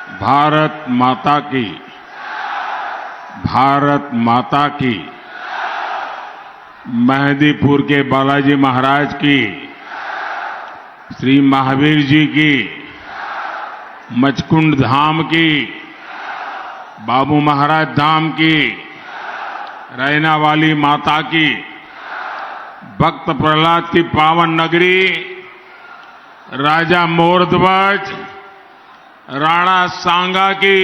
भारत माता की, भारत माता की, मेहंदीपुर के बालाजी महाराज की, श्री महावीर जी की, मचकुंड धाम की, बाबू महाराज धाम की, रैना वाली माता की, भक्त प्रहलाद की पावन नगरी, राजा मोरध्वज, राणा सांगा की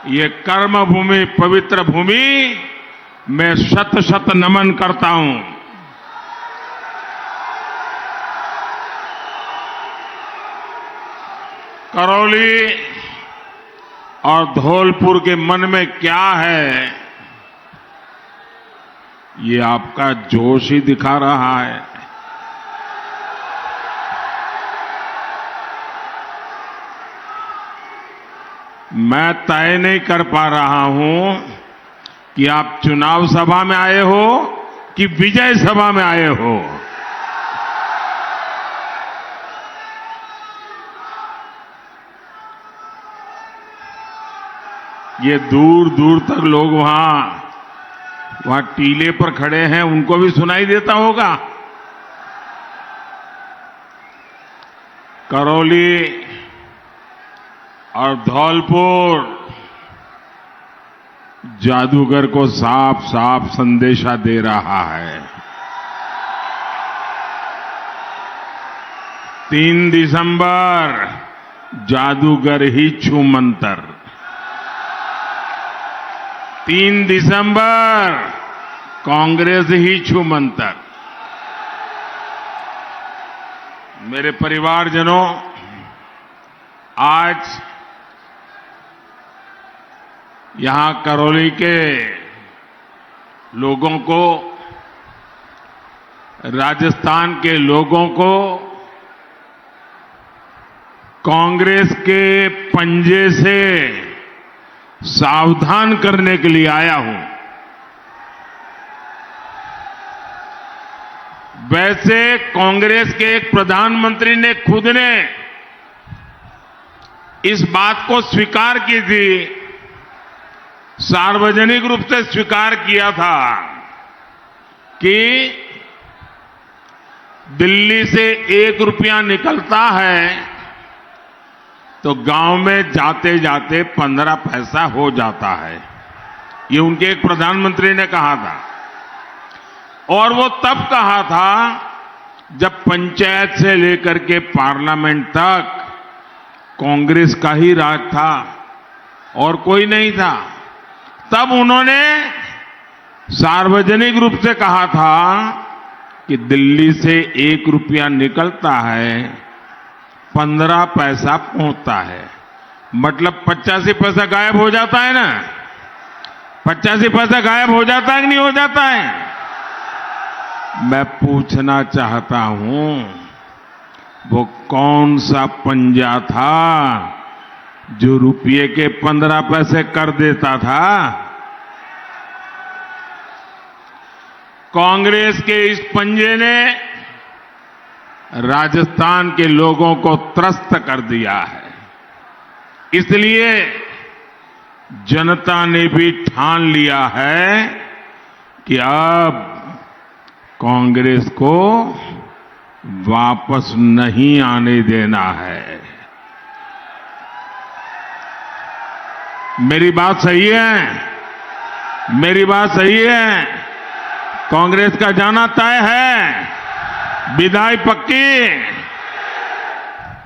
ये कर्म भूमि, पवित्र भूमि मैं शत शत नमन करता हूं। करौली और धौलपुर के मन में क्या है, ये आपका जोश ही दिखा रहा है। मैं तय नहीं कर पा रहा हूं कि आप चुनाव सभा में आए हो कि विजय सभा में आए हो। ये दूर दूर तक लोग वहां टीले पर खड़े हैं, उनको भी सुनाई देता होगा। करौली और धौलपुर जादूगर को साफ साफ संदेशा दे रहा है। 3 दिसंबर जादूगर ही छू मंतर, 3 दिसंबर कांग्रेस ही छू मंतर। मेरे परिवारजनों, आज यहां करौली के लोगों को, राजस्थान के लोगों को कांग्रेस के पंजे से सावधान करने के लिए आया हूं। वैसे कांग्रेस के एक प्रधानमंत्री ने खुद ने इस बात को स्वीकार की थी, सार्वजनिक रूप से स्वीकार किया था कि दिल्ली से 1 रुपया निकलता है तो गांव में जाते जाते 15 पैसा हो जाता है। ये उनके एक प्रधानमंत्री ने कहा था, और वो तब कहा था जब पंचायत से लेकर के पार्लियामेंट तक कांग्रेस का ही राज था और कोई नहीं था। तब उन्होंने सार्वजनिक रूप से कहा था कि दिल्ली से 1 रुपया निकलता है, 15 पैसा पहुंचता है, मतलब 85 पैसा गायब हो जाता है ना। 85 पैसा गायब हो जाता है कि नहीं हो जाता है? मैं पूछना चाहता हूं, वो कौन सा पंजा था जो रुपये के 15 पैसे कर देता था? कांग्रेस के इस पंजे ने राजस्थान के लोगों को त्रस्त कर दिया है। इसलिए जनता ने भी ठान लिया है कि अब कांग्रेस को वापस नहीं आने देना है। मेरी बात सही है? मेरी बात सही है? कांग्रेस का जाना तय है, विदाई पक्की।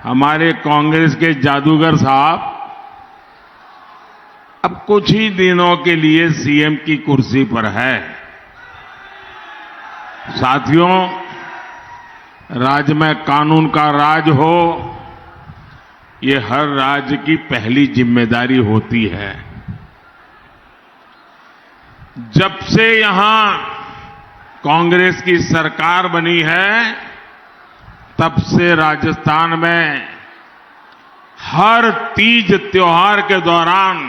हमारे कांग्रेस के जादूगर साहब अब कुछ ही दिनों के लिए सीएम की कुर्सी पर है। साथियों, राज्य में कानून का राज हो, ये हर राज्य की पहली जिम्मेदारी होती है। जब से यहां कांग्रेस की सरकार बनी है, तब से राजस्थान में हर तीज त्योहार के दौरान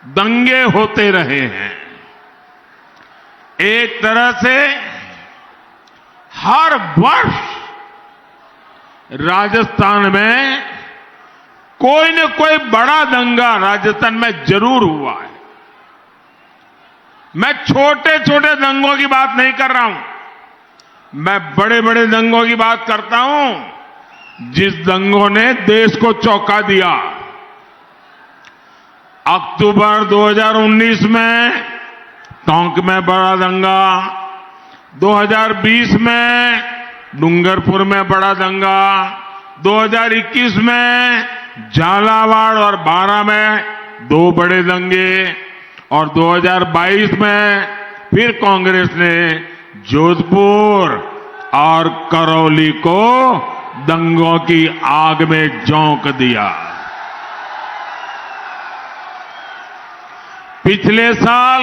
दंगे होते रहे हैं। एक तरह से हर वर्ष राजस्थान में कोई न कोई बड़ा दंगा राजस्थान में जरूर हुआ है। मैं छोटे छोटे दंगों की बात नहीं कर रहा हूं, मैं बड़े बड़े दंगों की बात करता हूं, जिस दंगों ने देश को चौंका दिया। अक्टूबर 2019 में टोंक में बड़ा दंगा, 2020 में डूंगरपुर में बड़ा दंगा, 2021 में झालावाड़ और बारां में 2 बड़े दंगे, और 2022 में फिर कांग्रेस ने जोधपुर और करौली को दंगों की आग में झोंक दिया। पिछले साल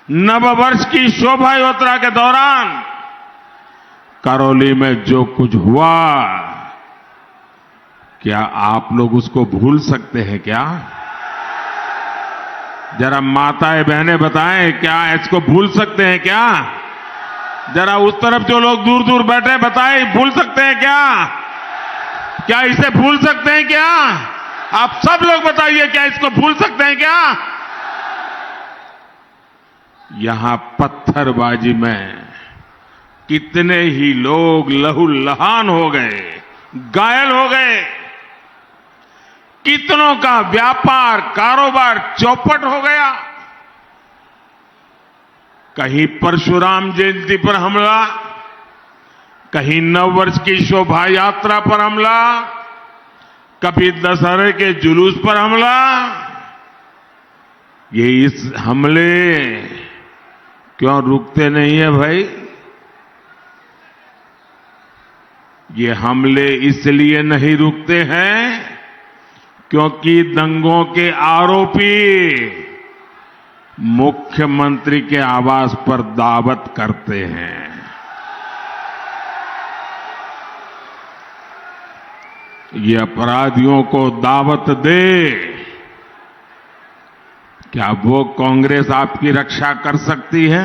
नववर्ष की शोभा यात्रा के दौरान करौली में जो कुछ हुआ, क्या आप लोग उसको भूल सकते हैं क्या? जरा माताएं बहनें बताएं, क्या इसको भूल सकते हैं क्या? जरा उस तरफ जो लोग दूर दूर बैठे बताएं, भूल सकते हैं क्या? क्या इसे भूल सकते हैं क्या? आप सब लोग बताइए, क्या इसको भूल सकते हैं क्या? यहां पत्थरबाजी में कितने ही लोग लहूलुहान हो गए, घायल हो गए, कितनों का व्यापार कारोबार चौपट हो गया। कहीं परशुराम जयंती पर हमला, कहीं नववर्ष की शोभा यात्रा पर हमला, कभी दशहरे के जुलूस पर हमला। ये इस हमले क्यों रुकते नहीं है भाई? ये हमले इसलिए नहीं रुकते हैं क्योंकि दंगों के आरोपी मुख्यमंत्री के आवास पर दावत करते हैं। ये अपराधियों को दावत दे, क्या वो कांग्रेस आपकी रक्षा कर सकती है?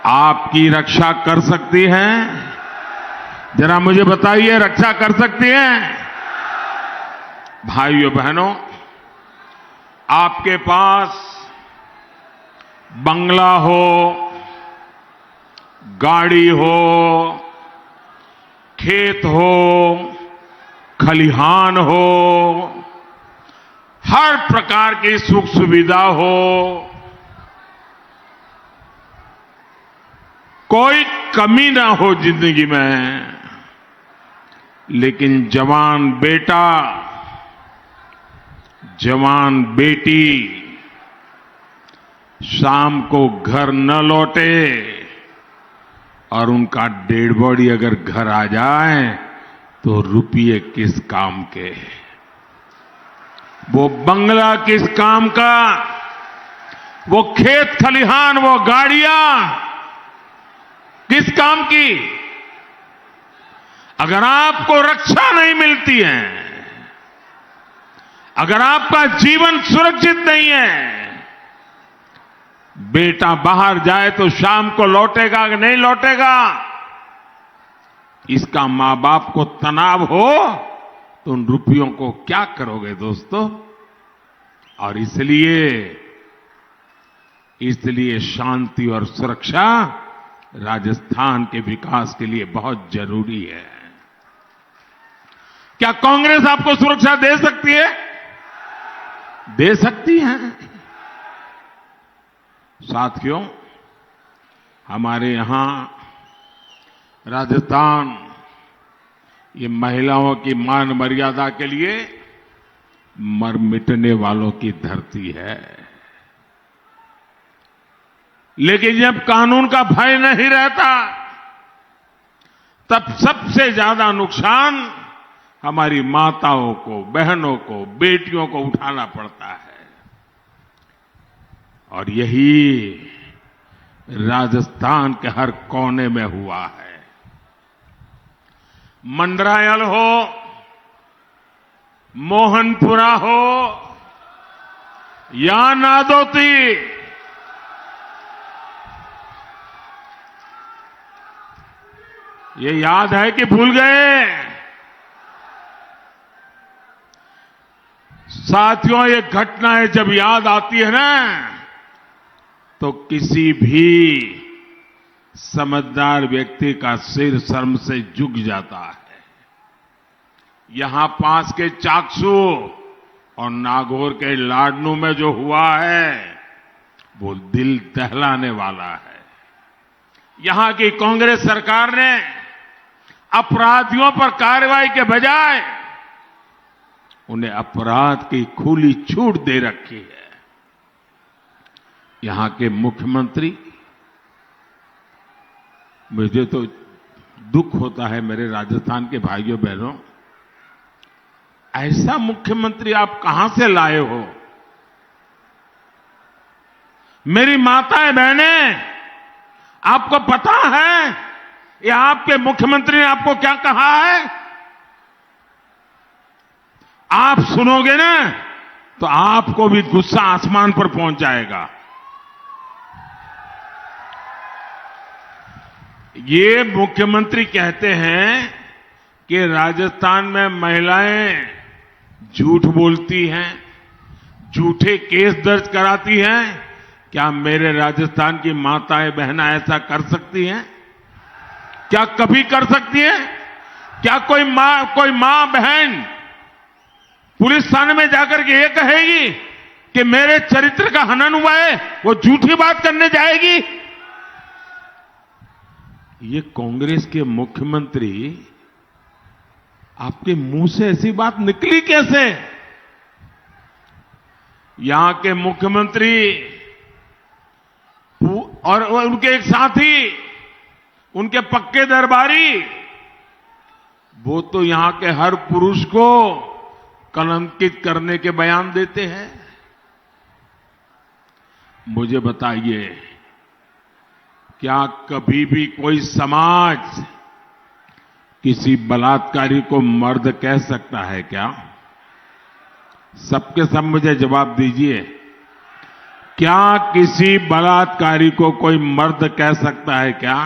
आपकी रक्षा कर सकती है? जरा मुझे बताइए, रक्षा कर सकती है? भाइयों बहनों, आपके पास बंगला हो, गाड़ी हो, खेत हो, खलिहान हो, हर प्रकार की सुख सुविधा हो, कोई कमी ना हो जिंदगी में, लेकिन जवान बेटा, जवान बेटी शाम को घर न लौटे और उनका डेड बॉडी अगर घर आ जाए तो रुपये किस काम के, वो बंगला किस काम का, वो खेत खलिहान, वो गाड़ियां किस काम की? अगर आपको रक्षा नहीं मिलती है, अगर आपका जीवन सुरक्षित नहीं है, बेटा बाहर जाए तो शाम को लौटेगा कि नहीं लौटेगा, इसका मां बाप को तनाव हो तो उन रुपयों को क्या करोगे दोस्तों? और इसलिए शांति और सुरक्षा राजस्थान के विकास के लिए बहुत जरूरी है। क्या कांग्रेस आपको सुरक्षा दे सकती है? दे सकती है। साथियों, हमारे यहां राजस्थान ये महिलाओं की मान मर्यादा के लिए मर मिटने वालों की धरती है। लेकिन जब कानून का भय नहीं रहता, तब सबसे ज्यादा नुकसान हमारी माताओं को, बहनों को, बेटियों को उठाना पड़ता है। और यही राजस्थान के हर कोने में हुआ है। मंडरायल हो, मोहनपुरा हो या नादौती, ये याद है कि भूल गए? साथियों, ये घटनाएं जब याद आती है ना, तो किसी भी समझदार व्यक्ति का सिर शर्म से झुक जाता है। यहां पास के चाकसू और नागौर के लाडनू में जो हुआ है वो दिल दहलाने वाला है। यहां की कांग्रेस सरकार ने अपराधियों पर कार्रवाई के बजाय उन्हें अपराध की खुली छूट दे रखी है। यहां के मुख्यमंत्री, मुझे तो दुख होता है मेरे राजस्थान के भाइयों बहनों, ऐसा मुख्यमंत्री आप कहां से लाए हो? मेरी माताएं बहनें, आपको पता है ये आपके मुख्यमंत्री ने आपको क्या कहा है? आप सुनोगे ना तो आपको भी गुस्सा आसमान पर पहुंच जाएगा। ये मुख्यमंत्री कहते हैं कि राजस्थान में महिलाएं झूठ बोलती हैं, झूठे केस दर्ज कराती हैं। क्या मेरे राजस्थान की माताएं बहनें ऐसा कर सकती हैं? क्या कभी कर सकती हैं? क्या कोई मां बहन पुलिस थाने में जाकर के ये कहेगी कि मेरे चरित्र का हनन हुआ है, वो झूठी बात करने जाएगी? ये कांग्रेस के मुख्यमंत्री, आपके मुंह से ऐसी बात निकली कैसे? यहां के मुख्यमंत्री और उनके एक साथी, उनके पक्के दरबारी, वो तो यहां के हर पुरुष को कलंकित करने के बयान देते हैं। मुझे बताइए, क्या कभी भी कोई समाज किसी बलात्कारी को मर्द कह सकता है क्या? सबके सब मुझे जवाब दीजिए। क्या किसी बलात्कारी को कोई मर्द कह सकता है क्या?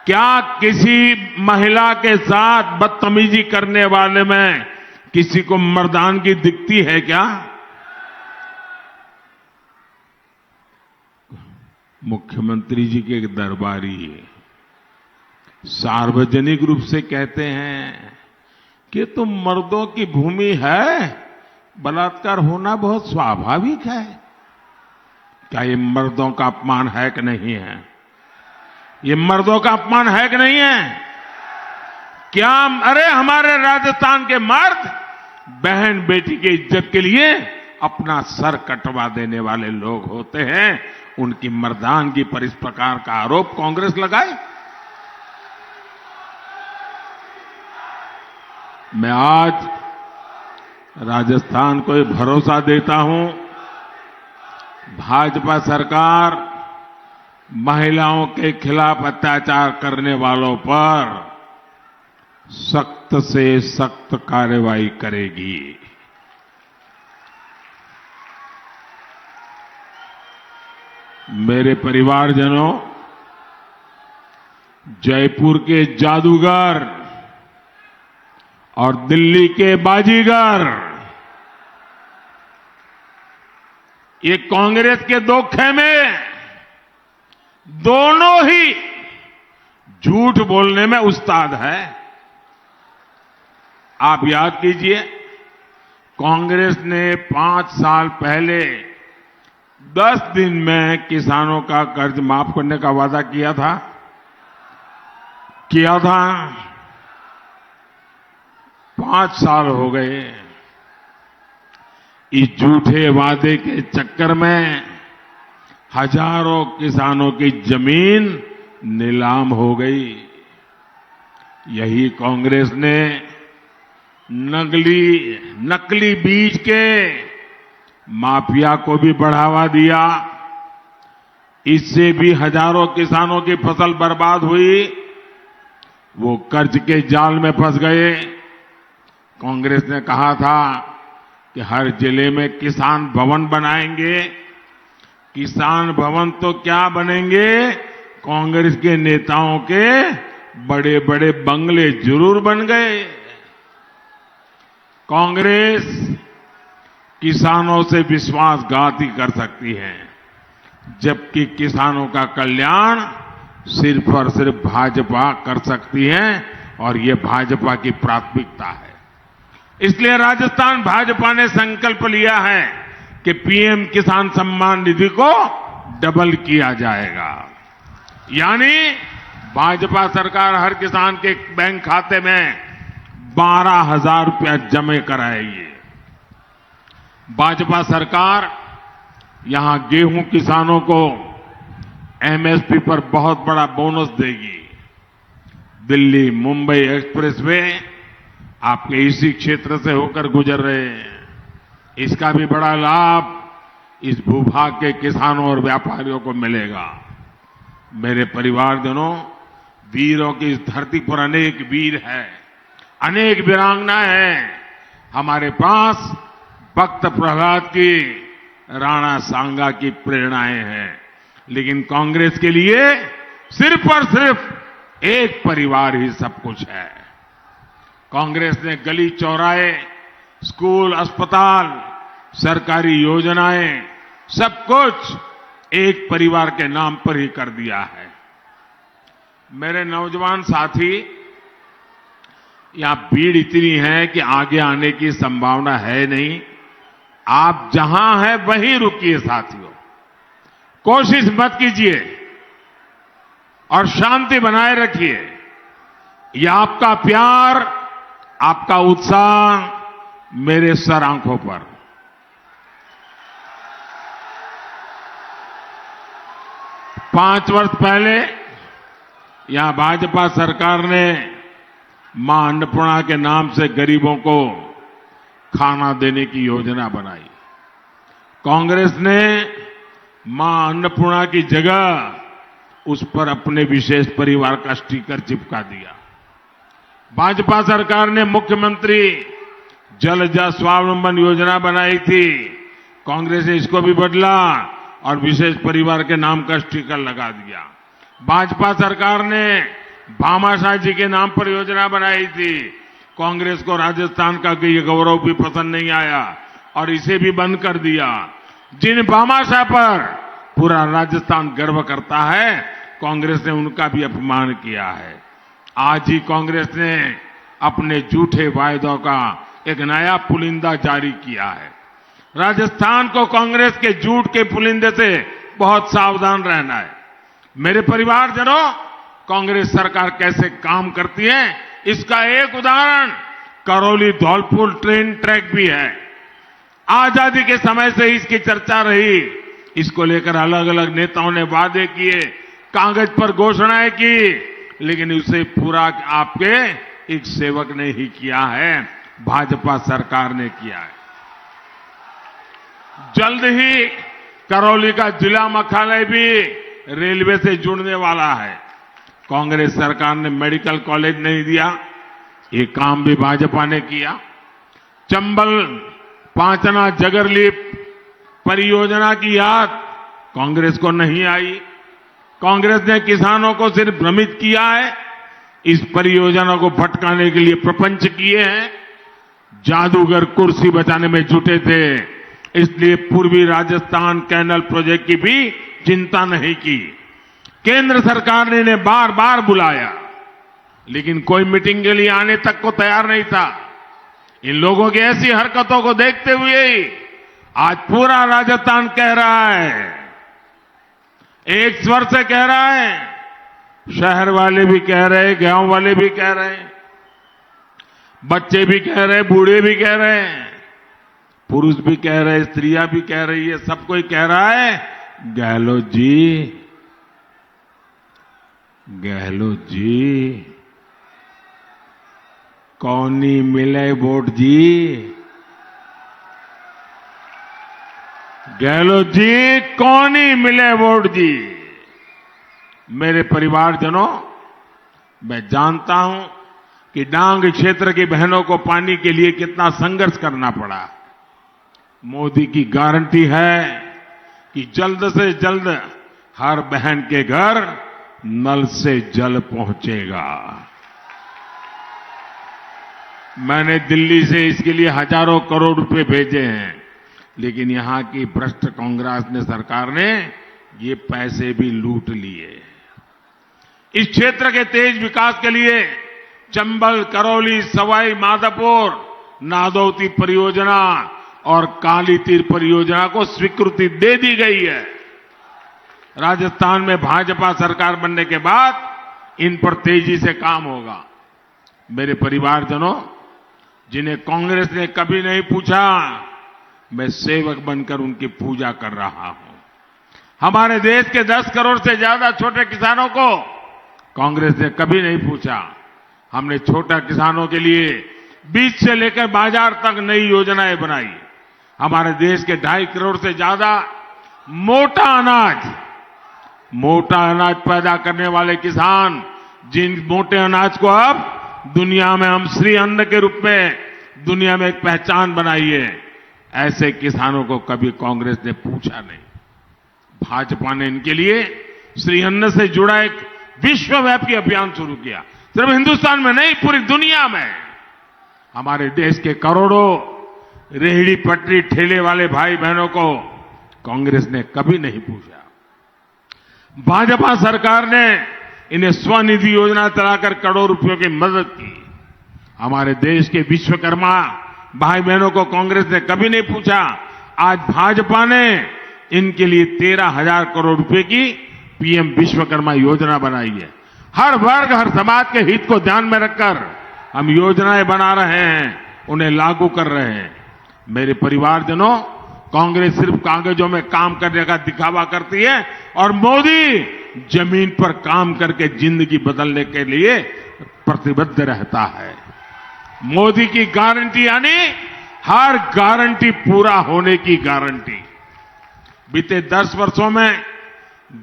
क्या किसी महिला के साथ बदतमीजी करने वाले में किसी को मर्दानगी दिखती है क्या? मुख्यमंत्री जी के दरबारी सार्वजनिक रूप से कहते हैं कि तो मर्दों की भूमि है, बलात्कार होना बहुत स्वाभाविक है। क्या ये मर्दों का अपमान है कि नहीं है? ये मर्दों का अपमान है कि नहीं है? क्या अरे हमारे राजस्थान के मर्द बहन बेटी की इज्जत के लिए अपना सर कटवा देने वाले लोग होते हैं। उनकी मर्दानगी पर इस प्रकार का आरोप कांग्रेस लगाए। मैं आज राजस्थान को भरोसा देता हूं, भाजपा सरकार महिलाओं के खिलाफ अत्याचार करने वालों पर सख्त से सख्त कार्रवाई करेगी। मेरे परिवारजनों, जयपुर के जादूगर और दिल्ली के बाजीगर, ये कांग्रेस के दो खेमे दोनों ही झूठ बोलने में उस्ताद है। आप याद कीजिए, कांग्रेस ने 5 साल पहले 10 दिन में किसानों का कर्ज माफ करने का वादा किया था। 5 साल हो गए। इस झूठे वादे के चक्कर में हजारों किसानों की जमीन नीलाम हो गई। यही कांग्रेस ने नकली बीज के माफिया को भी बढ़ावा दिया। इससे भी हजारों किसानों की फसल बर्बाद हुई। वो कर्ज के जाल में फंस गए। कांग्रेस ने कहा था कि हर जिले में किसान भवन बनाएंगे। किसान भवन तो क्या बनेंगे, कांग्रेस के नेताओं के बड़े बड़े बंगले जरूर बन गए। कांग्रेस किसानों से विश्वासघाती कर सकती हैं, जबकि किसानों का कल्याण सिर्फ और सिर्फ भाजपा कर सकती है और ये भाजपा की प्राथमिकता है। इसलिए राजस्थान भाजपा ने संकल्प लिया है कि पीएम किसान सम्मान निधि को डबल किया जाएगा, यानी भाजपा सरकार हर किसान के बैंक खाते में 12,000 रुपया जमा कराएगी। भाजपा सरकार यहां गेहूं किसानों को एमएसपी पर बहुत बड़ा बोनस देगी। दिल्ली मुंबई एक्सप्रेसवे आपके इसी क्षेत्र से होकर गुजर रहे हैं। इसका भी बड़ा लाभ इस भूभाग के किसानों और व्यापारियों को मिलेगा। मेरे परिवारजनों, वीरों की इस धरती पर अनेक वीर हैं, अनेक वीरांगनाएं हैं। हमारे पास भक्त प्रहलाद की, राणा सांगा की प्रेरणाएं हैं, लेकिन कांग्रेस के लिए सिर्फ और सिर्फ एक परिवार ही सब कुछ है। कांग्रेस ने गली चौराहे, स्कूल, अस्पताल, सरकारी योजनाएं, सब कुछ एक परिवार के नाम पर ही कर दिया है। मेरे नौजवान साथी, यहां भीड़ इतनी है कि आगे आने की संभावना है नहीं। आप जहां हैं वहीं रुकिए साथियों, कोशिश मत कीजिए और शांति बनाए रखिए। यह आपका प्यार, आपका उत्साह मेरे सर आंखों पर। पांच वर्ष पहले यहां भाजपा सरकार ने मां अन्नपूर्णा के नाम से गरीबों को खाना देने की योजना बनाई। कांग्रेस ने मां अन्नपूर्णा की जगह उस पर अपने विशेष परिवार का स्टिकर चिपका दिया। भाजपा सरकार ने मुख्यमंत्री जलजा स्वावलंबन योजना बनाई थी। कांग्रेस ने इसको भी बदला और विशेष परिवार के नाम का स्टिकर लगा दिया। भाजपा सरकार ने भामाशाह जी के नाम पर योजना बनाई थी। कांग्रेस को राजस्थान का ये गौरव भी पसंद नहीं आया और इसे भी बंद कर दिया। जिन भामाशाह पर पूरा राजस्थान गर्व करता है, कांग्रेस ने उनका भी अपमान किया है। आज ही कांग्रेस ने अपने झूठे वायदों का एक नया पुलिंदा जारी किया है। राजस्थान को कांग्रेस के झूठ के पुलिंदे से बहुत सावधान रहना है। मेरे परिवारजनों, कांग्रेस सरकार कैसे काम करती है, इसका एक उदाहरण करौली धौलपुर ट्रेन ट्रैक भी है। आजादी के समय से इसकी चर्चा रही। इसको लेकर अलग अलग नेताओं ने वादे किए, कागज पर घोषणाएं की, लेकिन उसे पूरा आपके एक सेवक ने ही किया है, भाजपा सरकार ने किया है। जल्द ही करौली का जिला मुख्यालय भी रेलवे से जुड़ने वाला है। कांग्रेस सरकार ने मेडिकल कॉलेज नहीं दिया, ये काम भी भाजपा ने किया। चंबल पांचना जगरलीप परियोजना की याद कांग्रेस को नहीं आई। कांग्रेस ने किसानों को सिर्फ भ्रमित किया है। इस परियोजना को भटकाने के लिए प्रपंच किए हैं। जादूगर कुर्सी बचाने में जुटे थे, इसलिए पूर्वी राजस्थान कैनल प्रोजेक्ट की भी चिंता नहीं की। केंद्र सरकार ने इन्हें बार बार बुलाया, लेकिन कोई मीटिंग के लिए आने तक को तैयार नहीं था। इन लोगों की ऐसी हरकतों को देखते हुए आज पूरा राजस्थान कह रहा है, एक स्वर से कह रहा है, शहर वाले भी कह रहे हैं, गांव वाले भी कह रहे हैं, बच्चे भी कह रहे हैं, बूढ़े भी कह रहे हैं, पुरुष भी कह रहे हैं, स्त्रियां भी कह रही है, सब कोई कह रहा है, गहलोत जी, गहलोत जी, कौनी मिले वोट जी, गहलोत जी कौनी मिले वोट जी। मेरे परिवारजनों, मैं जानता हूं कि डांग क्षेत्र की बहनों को पानी के लिए कितना संघर्ष करना पड़ा। मोदी की गारंटी है कि जल्द से जल्द हर बहन के घर नल से जल पहुंचेगा। मैंने दिल्ली से इसके लिए हजारों करोड़ रुपए भेजे हैं। लेकिन यहां की भ्रष्ट कांग्रेस ने सरकार ने ये पैसे भी लूट लिए। इस क्षेत्र के तेज विकास के लिए चंबल, करौली, सवाई माधोपुर, नादौती परियोजना और काली तीर परियोजना को स्वीकृति दे दी गई है। राजस्थान में भाजपा सरकार बनने के बाद इन पर तेजी से काम होगा। मेरे परिवारजनों, जिन्हें कांग्रेस ने कभी नहीं पूछा, मैं सेवक बनकर उनकी पूजा कर रहा हूं। हमारे देश के 10 करोड़ से ज्यादा छोटे किसानों को कांग्रेस ने कभी नहीं पूछा। हमने छोटा किसानों के लिए बीज से लेकर बाजार तक नई योजनाएं बनाई। हमारे देश के 2.5 करोड़ से ज्यादा मोटा अनाज पैदा करने वाले किसान, जिन मोटे अनाज को अब दुनिया में हम श्री अन्न के रूप में दुनिया में एक पहचान बनाई है, ऐसे किसानों को कभी कांग्रेस ने पूछा नहीं। भाजपा ने इनके लिए श्री अन्न से जुड़ा एक विश्वव्यापी अभियान शुरू किया। सिर्फ हिंदुस्तान में नहीं, पूरी दुनिया में। हमारे देश के करोड़ों रेहड़ी पटरी ठेले वाले भाई बहनों को कांग्रेस ने कभी नहीं पूछा। भाजपा सरकार ने इन्हें स्वनिधि योजना चलाकर करोड़ों रुपयों की मदद की। हमारे देश के विश्वकर्मा भाई बहनों को कांग्रेस ने कभी नहीं पूछा। आज भाजपा ने इनके लिए 13,000 करोड़ रुपए की पीएम विश्वकर्मा योजना बनाई है। हर वर्ग, हर समाज के हित को ध्यान में रखकर हम योजनाएं बना रहे हैं, उन्हें लागू कर रहे हैं। मेरे परिवारजनों, कांग्रेस सिर्फ कागजों में काम करने का दिखावा करती है और मोदी जमीन पर काम करके जिंदगी बदलने के लिए प्रतिबद्ध रहता है। मोदी की गारंटी यानी हर गारंटी पूरा होने की गारंटी। बीते 10 वर्षों में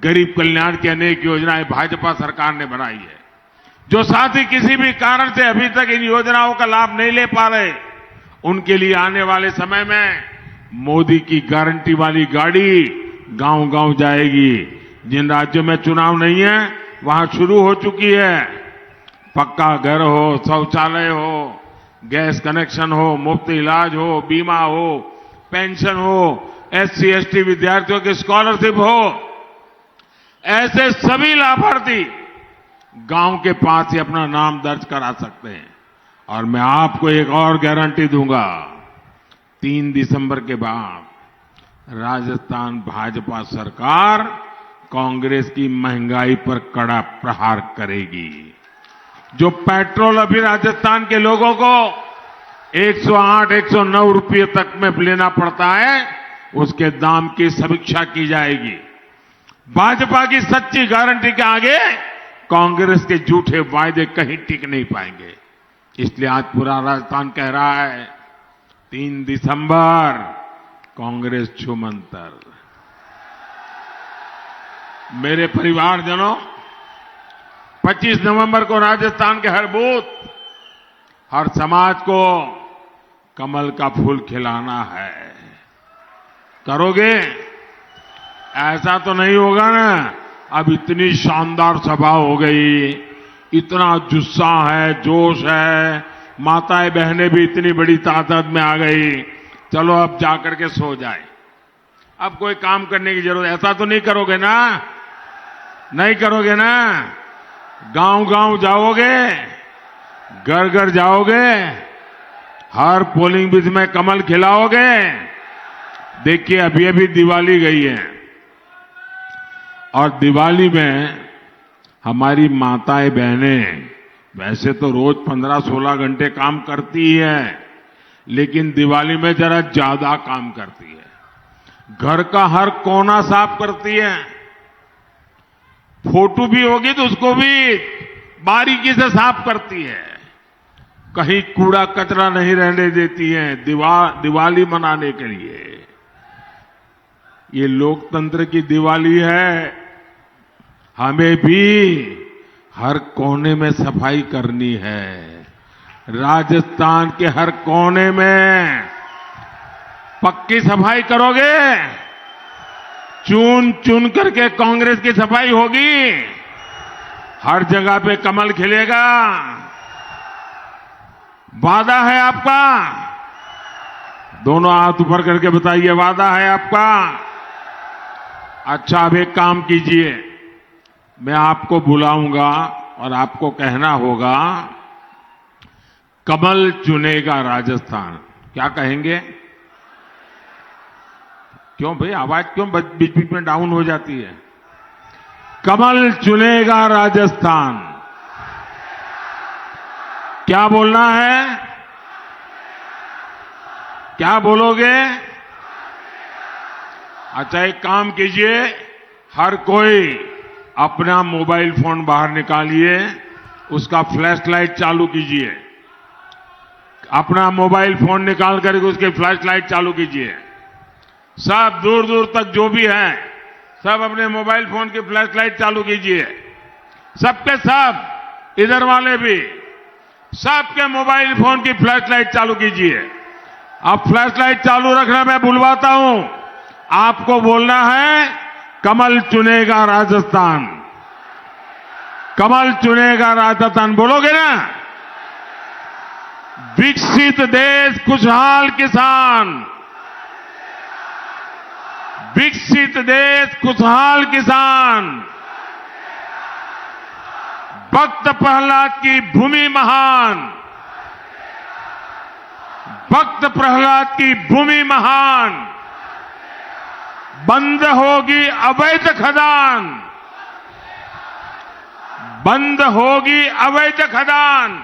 गरीब कल्याण की अनेक योजनाएं भाजपा सरकार ने बनाई है। जो साथी किसी भी कारण से अभी तक इन योजनाओं का लाभ नहीं ले पा रहे, उनके लिए आने वाले समय में मोदी की गारंटी वाली गाड़ी गांव-गांव जाएगी। जिन राज्यों में चुनाव नहीं है, वहां शुरू हो चुकी है। पक्का घर हो, शौचालय हो, गैस कनेक्शन हो, मुफ्त इलाज हो, बीमा हो, पेंशन हो, SC ST विद्यार्थियों की स्कॉलरशिप हो, ऐसे सभी लाभार्थी गांव के पास ही अपना नाम दर्ज करा सकते हैं। और मैं आपको एक और गारंटी दूंगा, 3 दिसंबर के बाद राजस्थान भाजपा सरकार कांग्रेस की महंगाई पर कड़ा प्रहार करेगी। जो पेट्रोल अभी राजस्थान के लोगों को 108, 109 रुपये तक में लेना पड़ता है, उसके दाम की समीक्षा की जाएगी। भाजपा की सच्ची गारंटी के आगे कांग्रेस के झूठे वायदे कहीं टिक नहीं पाएंगे। इसलिए आज पूरा राजस्थान कह रहा है, 3 दिसंबर कांग्रेस छूमंतर। मेरे परिवारजनों, 25 नवंबर को राजस्थान के हर बूथ, हर समाज को कमल का फूल खिलाना है। करोगे? ऐसा तो नहीं होगा ना। अब इतनी शानदार सभा हो गई, इतना जुस्सा है, जोश है, माताएं बहनें भी इतनी बड़ी तादाद में आ गई। चलो अब जाकर के सो जाए, अब कोई काम करने की जरूरत, ऐसा तो नहीं करोगे ना? नहीं करोगे ना? गांव-गांव जाओगे, घर-घर जाओगे, हर पोलिंग बूथ में कमल खिलाओगे। देखिए, अभी दिवाली गई है और दिवाली में हमारी माताएं बहनें वैसे तो रोज 15-16 घंटे काम करती है, लेकिन दिवाली में जरा ज्यादा काम करती है। घर का हर कोना साफ करती है। फोटो भी होगी तो उसको भी बारीकी से साफ करती है। कहीं कूड़ा कचरा नहीं रहने देती है दिवाली मनाने के लिए। ये लोकतंत्र की दिवाली है। हमें भी हर कोने में सफाई करनी है। राजस्थान के हर कोने में पक्की सफाई करोगे? चुन चुन करके कांग्रेस की सफाई होगी। हर जगह पे कमल खिलेगा। वादा है आपका? दोनों हाथ ऊपर करके बताइए, वादा है आपका? अच्छा, अब एक काम कीजिए, मैं आपको बुलाऊंगा और आपको कहना होगा, कमल चुनेगा राजस्थान। क्या कहेंगे? क्यों भाई, आवाज क्यों बीच बीच में डाउन हो जाती है? कमल चुनेगा राजस्थान। क्या बोलना है? क्या बोलोगे? अच्छा, एक काम कीजिए, हर कोई अपना मोबाइल फोन बाहर निकालिए, उसका फ्लैश लाइट चालू कीजिए। अपना मोबाइल फोन निकाल करके उसके फ्लैश लाइट चालू कीजिए। सब दूर दूर तक जो भी हैं, सब अपने मोबाइल फोन की फ्लैश लाइट चालू कीजिए। सबके सब, इधर वाले भी, सबके मोबाइल फोन की फ्लैश लाइट चालू कीजिए। अब फ्लैश लाइट चालू रखना मैं बुलवाता हूं, आपको बोलना है, कमल चुनेगा राजस्थान। कमल चुनेगा राजस्थान बोलोगे ना? विकसित देश, खुशहाल किसान। विकसित देश, खुशहाल किसान। भक्त प्रहलाद की भूमि महान। भक्त प्रहलाद की भूमि महान। बंद होगी अवैध खदान। बंद होगी अवैध खदान।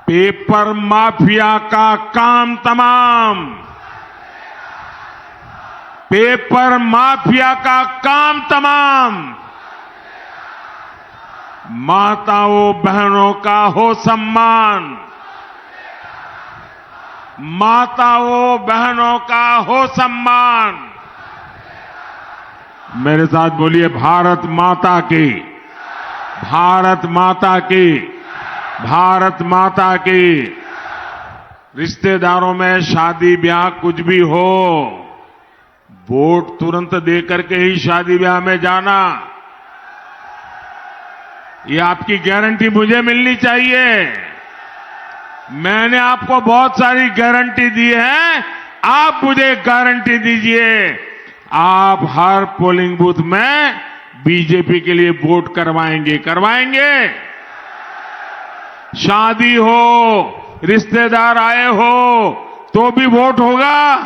पेपर माफिया का काम तमाम। पेपर माफिया का काम तमाम। माताओं बहनों का हो सम्मान। माताओं बहनों का हो सम्मान। मेरे साथ बोलिए, भारत माता की। भारत माता की। भारत माता की। रिश्तेदारों में शादी ब्याह कुछ भी हो, वोट तुरंत दे करके ही शादी ब्याह में जाना, ये आपकी गारंटी मुझे मिलनी चाहिए। मैंने आपको बहुत सारी गारंटी दी है, आप मुझे गारंटी दीजिए, आप हर पोलिंग बूथ में बीजेपी के लिए वोट करवाएंगे? करवाएंगे? शादी हो, रिश्तेदार आए हो, तो भी वोट होगा?